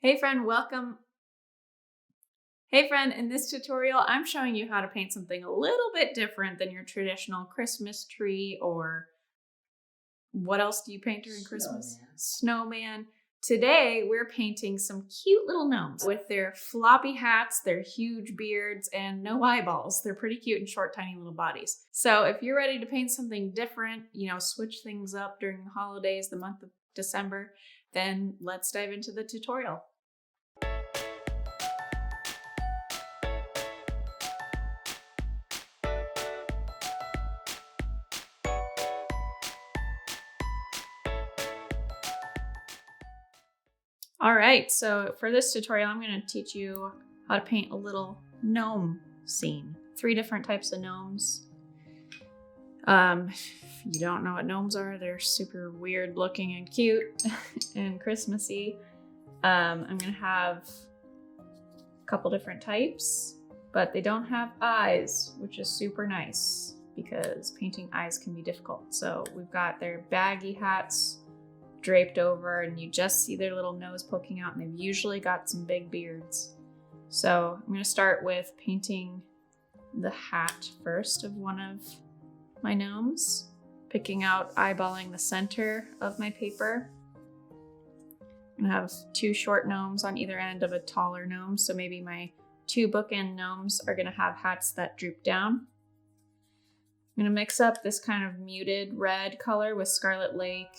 Hey friend, welcome. Hey friend, in this tutorial, I'm showing you how to paint something a little bit different than your traditional Christmas tree, or what else do you paint during Christmas? Snowman. Today, we're painting some cute little gnomes with their floppy hats, their huge beards, and no eyeballs. They're pretty cute and short, tiny little bodies. So if you're ready to paint something different, switch things up during the holidays, the month of December, then let's dive into the tutorial. All right, so for this tutorial, I'm going to teach you how to paint a little gnome scene. 3 different types of gnomes. If you don't know what gnomes are, they're super weird looking and cute and Christmassy. I'm going to have a couple different types, but they don't have eyes, which is super nice because painting eyes can be difficult. So we've got their baggy hats draped over, and you just see their little nose poking out, and they've usually got some big beards. So I'm going to start with painting the hat first of one of my gnomes, picking out, eyeballing the center of my paper. I'm going to have 2 short gnomes on either end of a taller gnome, so maybe my 2 bookend gnomes are going to have hats that droop down. I'm going to mix up this kind of muted red color with Scarlet Lake,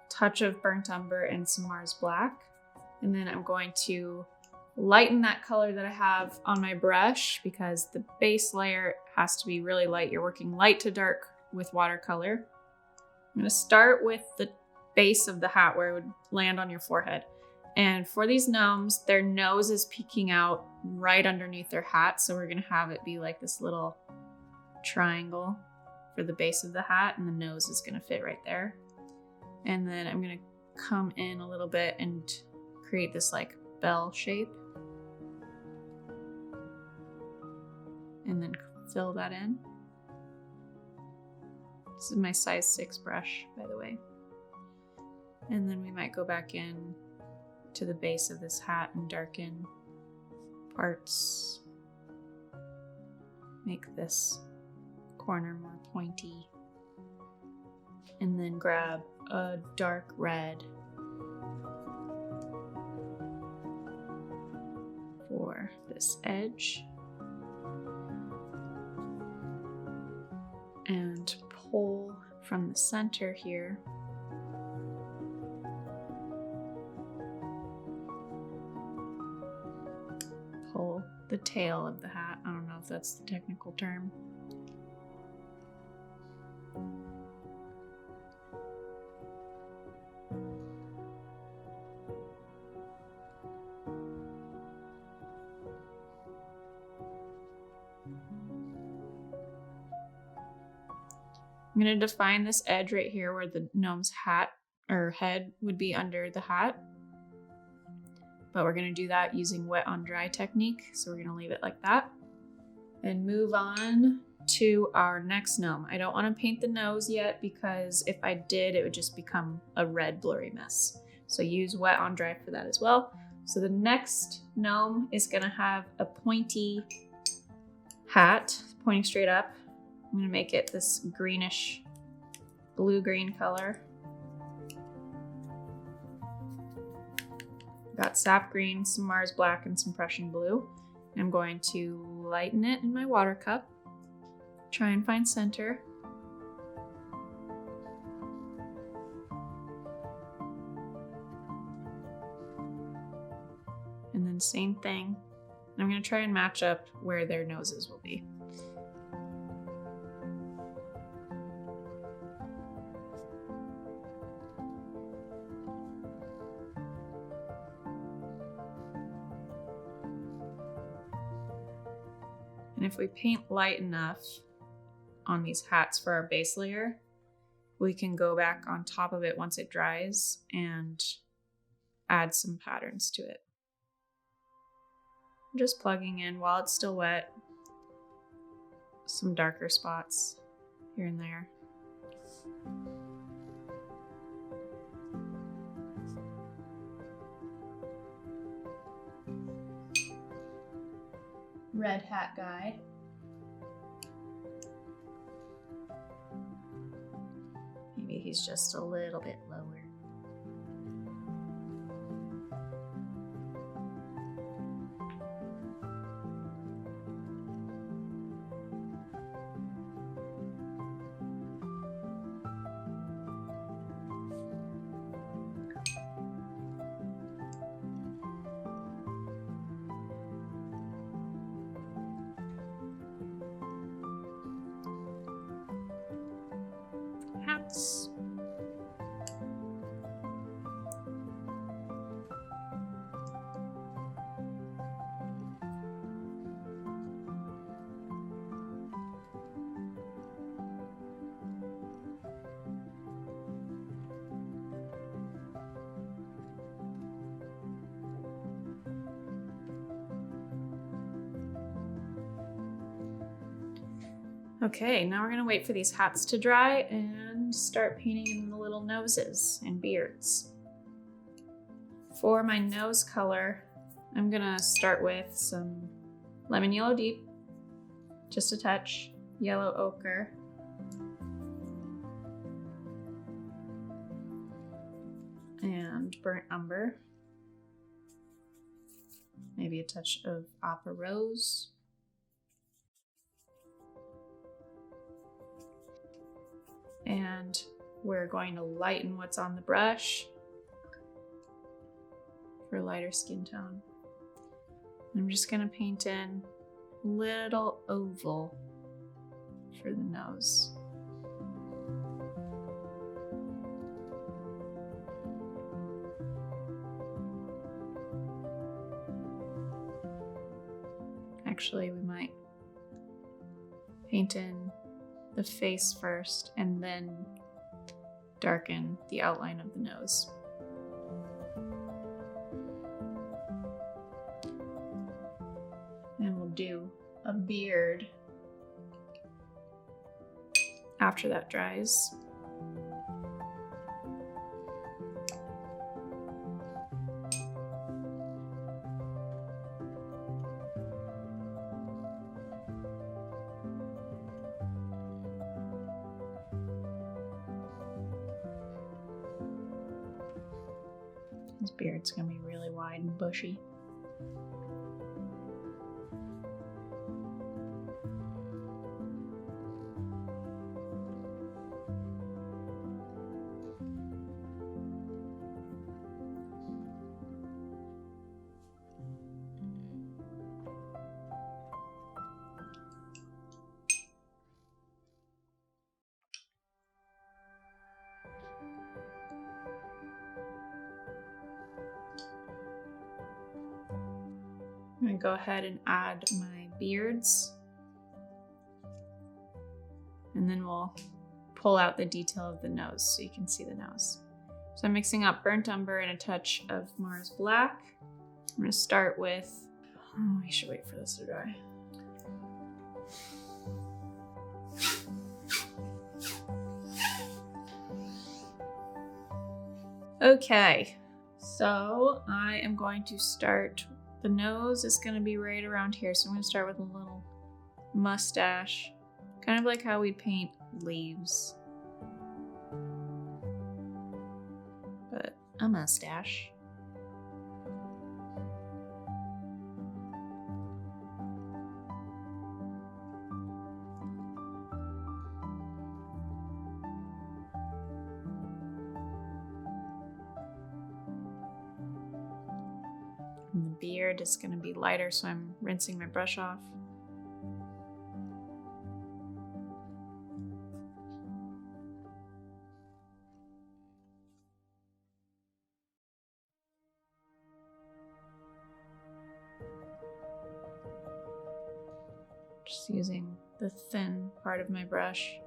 touch of burnt umber, and some Mars black. And then I'm going to lighten that color that I have on my brush because the base layer has to be really light. You're working light to dark with watercolor. I'm going to start with the base of the hat where it would land on your forehead. And for these gnomes, their nose is peeking out right underneath their hat. So we're going to have it be like this little triangle for the base of the hat, and the nose is going to fit right there. And then I'm going to come in a little bit and create this like bell shape. And then fill that in. This is my size 6 brush, by the way. And then we might go back in to the base of this hat and darken parts. Make this corner more pointy. And then grab a dark red for this edge and pull from the center here. Pull the tail of the hat. I don't know if that's the technical term. I'm going to define this edge right here where the gnome's hat or head would be under the hat. But we're going to do that using wet on dry technique. So we're going to leave it like that and move on to our next gnome. I don't want to paint the nose yet because if I did, it would just become a red blurry mess. So use wet on dry for that as well. So the next gnome is going to have a pointy hat pointing straight up. I'm going to make it this greenish blue-green color. Got sap green, some Mars black, and some Prussian blue. I'm going to lighten it in my water cup. Try and find center. And then same thing. I'm going to try and match up where their noses will be. And if we paint light enough on these hats for our base layer, we can go back on top of it once it dries and add some patterns to it. I'm just plugging in while it's still wet some darker spots here and there. red hat guy. Maybe he's just a little bit lower. Hats. Okay, now we're gonna wait for these hats to dry and start painting in the little noses and beards. For my nose color, I'm gonna start with some lemon yellow deep, just a touch, yellow ochre, and burnt umber, maybe a touch of aqua rose, and we're going to lighten what's on the brush for a lighter skin tone. I'm just gonna paint in a little oval for the nose. Actually, we might paint in the face first and then darken the outline of the nose. And we'll do a beard after that dries. His beard's gonna be really wide and bushy. I'm gonna go ahead and add my beards, and then we'll pull out the detail of the nose so you can see the nose. So I'm mixing up burnt umber and a touch of Mars Black. I'm gonna start with, oh, I should wait for this to dry. Okay, so I am going to start. The nose is going to be right around here, so I'm going to start with a little mustache, kind of like how we paint leaves, but a mustache. And the beard is going to be lighter, so I'm rinsing my brush off. Just using the thin part of my brush.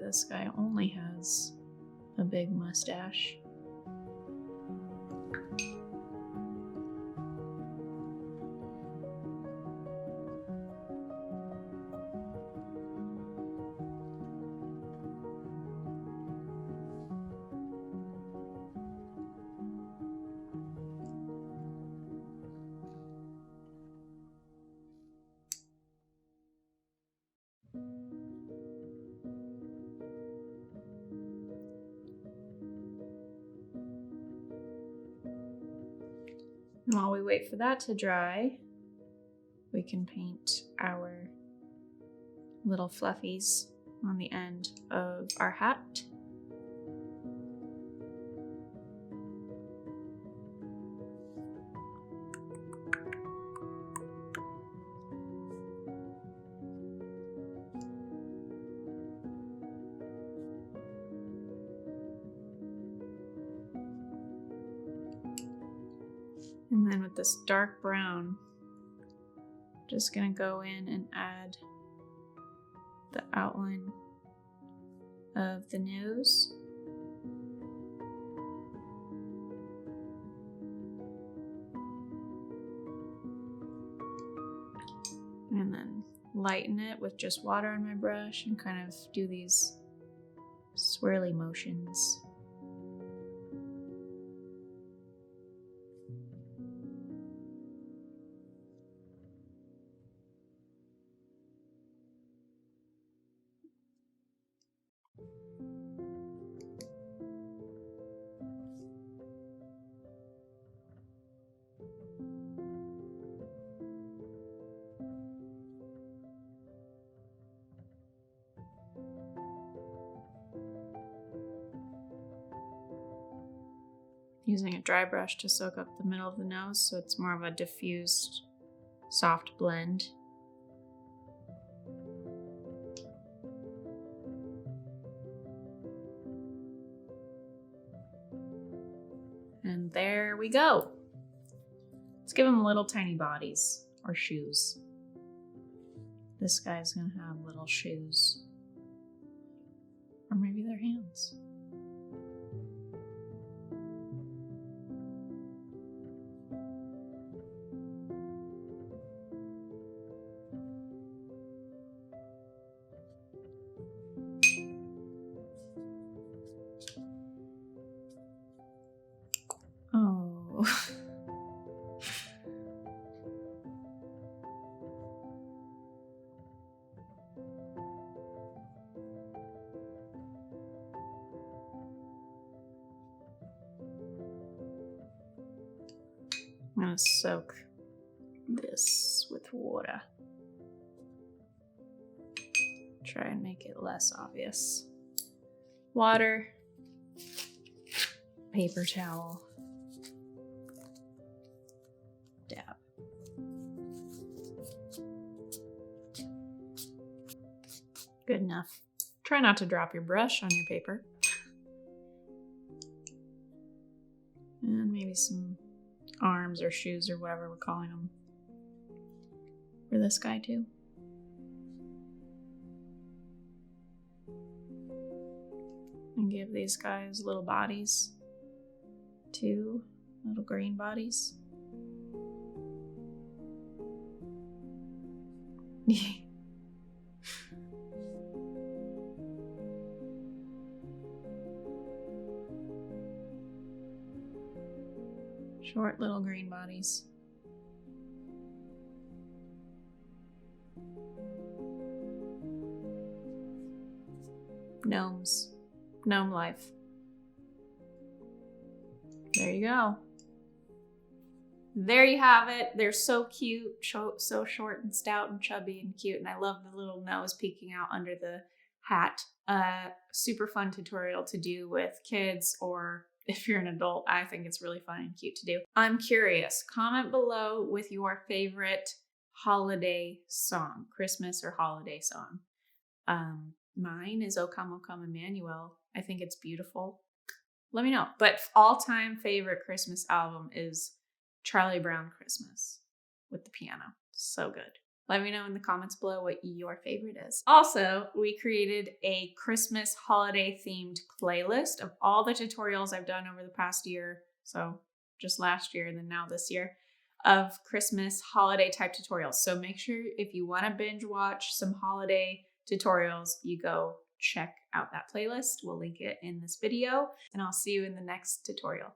this guy only has a big mustache. And while we wait for that to dry, we can paint our little fluffies on the end of our hat. And then with this dark brown, just gonna go in and add the outline of the nose. And then lighten it with just water on my brush and kind of do these swirly motions. Using a dry brush to soak up the middle of the nose so it's more of a diffused, soft blend. And there we go. Let's give them little tiny bodies or shoes. This guy's gonna have little shoes. Or maybe their hands. Oh. I'm gonna soak this with water. Try and make it less obvious. Water, paper towel, dab. Good enough. Try not to drop your brush on your paper. And maybe some arms or shoes or whatever we're calling them for this guy too. And give these guys little bodies, 2 little green bodies. Short little green bodies. Gnomes. Gnome life. There you go. There you have it. They're so cute, so short and stout and chubby and cute. And I love the little nose peeking out under the hat. Super fun tutorial to do with kids, or if you're an adult, I think it's really fun and cute to do. I'm curious. Comment below with your favorite holiday song, Christmas or holiday song. Mine is O Come, O Come, Emmanuel. I think it's beautiful. Let me know. But all-time favorite Christmas album is Charlie Brown Christmas with the piano. So good. Let me know in the comments below what your favorite is. Also, we created a Christmas holiday themed playlist of all the tutorials I've done over the past year. So just last year and then now this year of Christmas holiday type tutorials. So make sure if you want to binge watch some holiday tutorials, you go check out that playlist. We'll link it in this video and I'll see you in the next tutorial.